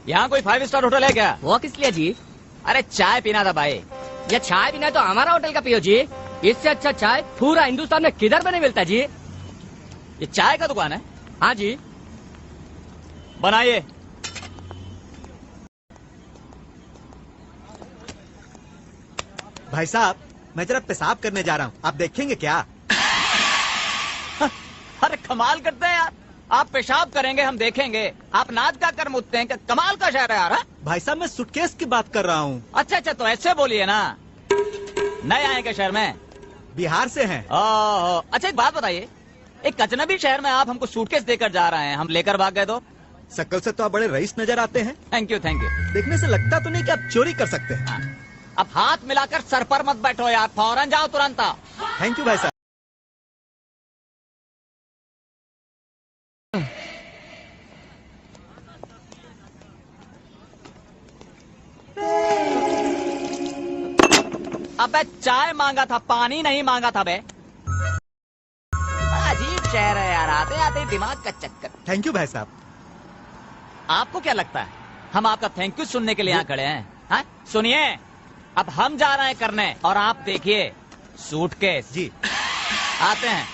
यहाँ कोई 5 star hotel है क्या? वो किस लिए जी? अरे चाय पीना था भाई। ये चाय पीना है तो हमारा होटल का पियो जी। इससे अच्छा चाय पूरा हिंदुस्तान में किधर में नहीं मिलता जी। ये चाय का दुकान है? हाँ जी। बनाइए। भाई साहब, मैं जरा पेशाब करने जा रहा हूँ, आप देखेंगे क्या? अरे कमाल करते हैं यार, आप पेशाब करेंगे हम देखेंगे, आप नाच का कर मुझते हैं, कमाल का शहर है यार। भाई साहब, मैं सूटकेस की बात कर रहा हूँ। अच्छा अच्छा, तो ऐसे बोलिए ना। नए आए क्या शहर में? बिहार से हैं। ओह, अच्छा एक बात बताइए, एक अजनबी शहर में आप हमको सूटकेस देकर जा रहे हैं, हम लेकर भाग गए तो? शक्ल से तो आप बड़े रईस नजर आते हैं। Thank you thank you. देखने से लगता तो नहीं कि आप चोरी कर सकते हैं। हाँ। अब हाथ मिलाकर सर पर मत बैठो यार, फौरन जाओ तुरंत आओ। थैंक यू भाई साहब। अबे चाय मांगा था, पानी नहीं मांगा था बे। अजीब शहर है यार, आते आते दिमाग का चक्कर। थैंक यू भाई साहब। आपको क्या लगता है हम आपका थैंक यू सुनने के लिए यहाँ खड़े हैं? हाँ? सुनिए, अब हम जा रहे हैं करने और आप देखिए सूटकेस। जी आते हैं।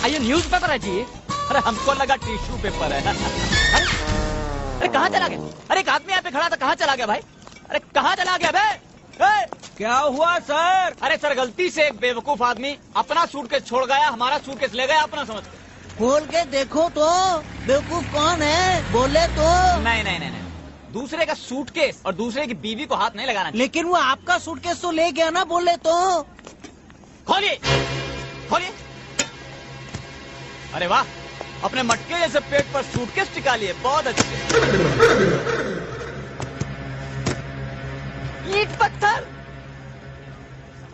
ये न्यूज पेपर है जी। अरे हमको लगा टिश्यू पेपर है। अरे कहाँ चला गया? अरे एक आदमी यहाँ पे खड़ा था, कहाँ चला गया भाई? अरे कहाँ चला गया बे? क्या हुआ सर? अरे सर, गलती से एक बेवकूफ आदमी अपना सूटकेस छोड़ गया, हमारा सूटकेस ले गया अपना समझ के। खोल के देखो तो, बेवकूफ कौन है बोले तो। नहीं नहीं नहीं नहीं, दूसरे का सूटकेस और दूसरे की बीवी को हाथ नहीं लगाना चाहिए। लेकिन वो आपका सूटकेस तो ले गया ना बोले तो। खोलिए खोलिए। अरे वाह, अपने मटके जैसे पेट पर सूटकेस टिका लिए, बहुत अच्छे। ईंट पत्थर।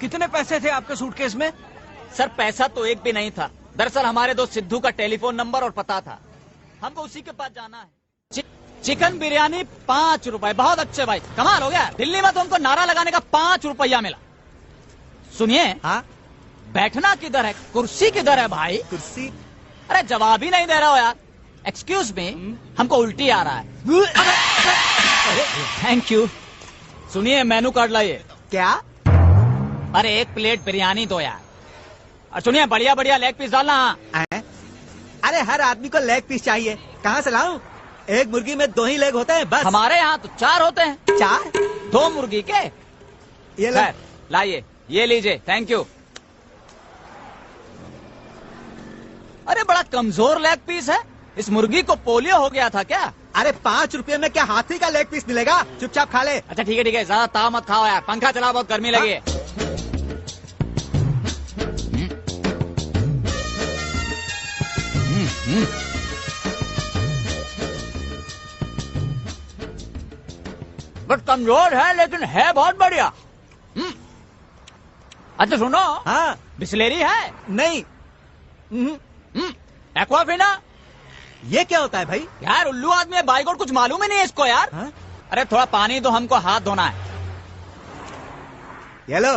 कितने पैसे थे आपके सूटकेस में? सर पैसा तो एक भी नहीं था, दरअसल हमारे दोस्त सिद्धू का टेलीफोन नंबर और पता था, हमको उसी के पास जाना है। चिकन बिरयानी 5 रुपए, बहुत अच्छे भाई, कमाल हो गया। दिल्ली में तो हमको नारा लगाने का 5 रुपया मिला। सुनिए, हाँ, बैठना किधर है, कुर्सी किधर है भाई? कुर्सी। अरे जवाब ही नहीं दे रहा हो यार। एक्सक्यूज मी, हमको उल्टी आ रहा है। Thank you. सुनिए, मेनू कार्ड लाइए। क्या? अरे एक प्लेट बिरयानी दो यार। और सुनिए, बढ़िया बढ़िया लेग पीस डालना। अरे हर आदमी को लेग पीस चाहिए, कहाँ से लाऊं? एक मुर्गी में 2 ही लेग होते हैं बस। हमारे यहाँ तो 4 होते हैं। 4? 2 मुर्गी के। ये ले। लाइए, ये लीजिए, थैंक यू। अरे बड़ा कमजोर लेग पीस है, इस मुर्गी को पोलियो हो गया था क्या? अरे 5 रुपए में क्या हाथी का लेग पीस मिलेगा? चुपचाप खा ले। अच्छा ठीक है, ज्यादा ताव मत खाओ यार, पंखा चला, बहुत गर्मी लगी है। बट कमजोर है लेकिन है बहुत बढ़िया। अच्छा सुनो, हाँ। बिस्लेरी है? नहीं। एक्वाफिना? ये क्या होता है भाई? यार उल्लू आदमी है, बाइगोट, कुछ मालूम ही नहीं है इसको यार। हाँ? अरे थोड़ा पानी दो, हमको हाथ धोना है। ये लो।